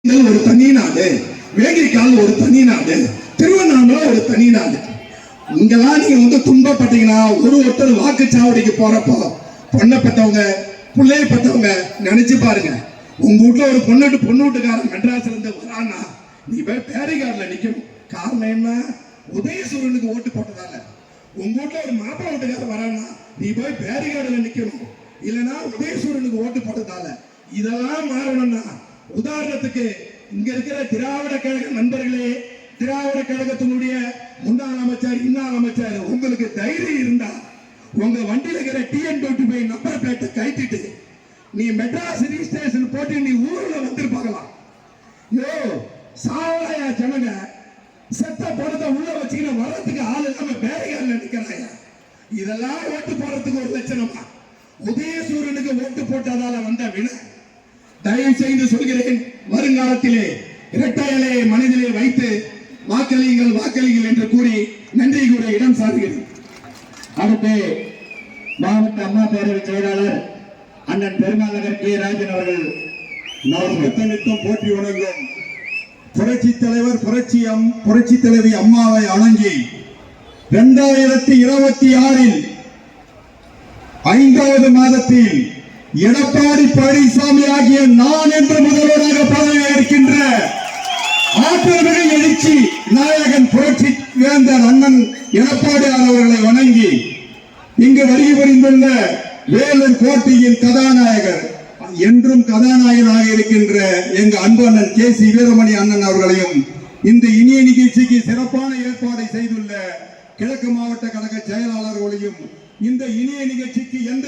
ஒரு தனி நாடு, வேங்கிரிக்கால் ஒரு தனி நாடு, திருவண்ணாமலை ஒரு தனி நாடு. இங்கெல்லாம் நீங்க துன்பப்பட்டீங்கன்னா ஒருத்தர் வாக்குச்சாவடிக்கு போறப்போ பொண்ணை பெற்றவங்க பிள்ளைய பெற்றவங்க நினைச்சு பாருங்க. உங்க வீட்டுல ஒரு பொண்ணு வீட்டுக்காரன் மெட்ராஸ்ல இருந்து வரான்னா நீ போய் பேரிகார்ல நிக்கணும். காரணம் என்ன? உதயசூரனுக்கு ஓட்டு போட்டதால. உங்க வீட்டுல ஒரு மாப்பிள்ளை வீட்டுக்காரன் வரான்னா நீ போய் பேரிகார்டுல நிக்கணும். இல்லைன்னா உதயசூரனுக்கு ஓட்டு போட்டதால. இதெல்லாம் மாறணும்னா உதாரணத்துக்கு இங்க இருக்கிற திராவிட கழக நண்பர்களே, திராவிட கழகத்தினுடைய முன்னாள் அமைச்சர் இன்னாள் அமைச்சர், உங்களுக்கு தைரியம் இருந்தா உங்க வண்டியில இருக்கிற TN25 நம்பர் பிளேட்டை கைட்டிட்டு நீ மெட்ராஸ் ரிஜிஸ்ட்ரேஷன் போட்டு நீ ஊர்ல வந்திருப்பாங்களாம். யோ சாவலாயா ஜனங்க, செத்த படத்தை உள்ள வச்சுக்கிட்டு வர்றதுக்கு ஆள் இல்லாம பேரிகார்ல நிக்கிறாங்க. இதெல்லாம் ஓட்டு போறதுக்கு ஒரு லட்சணமா? உதயசூரனுக்கு ஓட்டு போட்டதால வந்த வினை. தயவு செய்து சொல்கிறேன், வருங்காலத்திலே இரட்டை இலையை மனதிலே வைத்து வாக்களியுங்கள் என்று கூறி நன்றி கூற இடம் சாருகிறேன். அடுத்து மாவட்ட அம்மா பேரவை செயலாளர் அண்ணன் பெருமாநகர் கே ராஜன் அவர்கள் நித்தம் போற்றி வணங்கும் புரட்சி தலைவர் புரட்சி தலைவி அம்மாவை வணங்கி 2026 5வது மாதத்தில் எடப்பாடி பழனிசாமி ஆகிய நான் என்று முதல்வராக பதவியேற்கின்ற ஆற்றல் மிகு எழுச்சி நாயகன் புரட்சி வேந்தர் அண்ணன் எடப்பாடி அவர்களை வணங்கி இங்கு வருகை புரிந்துள்ள வேலூர் கோட்டையின் கதாநாயகர் என்றும் கதாநாயகனாக இருக்கின்ற எங்க அன்பு அண்ணன் KC வீரமணி அண்ணன் அவர்களையும் இந்த இனிய நிகழ்ச்சிக்கு சிறப்பான ஏற்பாடை செய்துள்ள கிழக்கு மாவட்ட கழக செயலாளர்களையும் இந்த இனிய நிகழ்ச்சிக்கு எந்த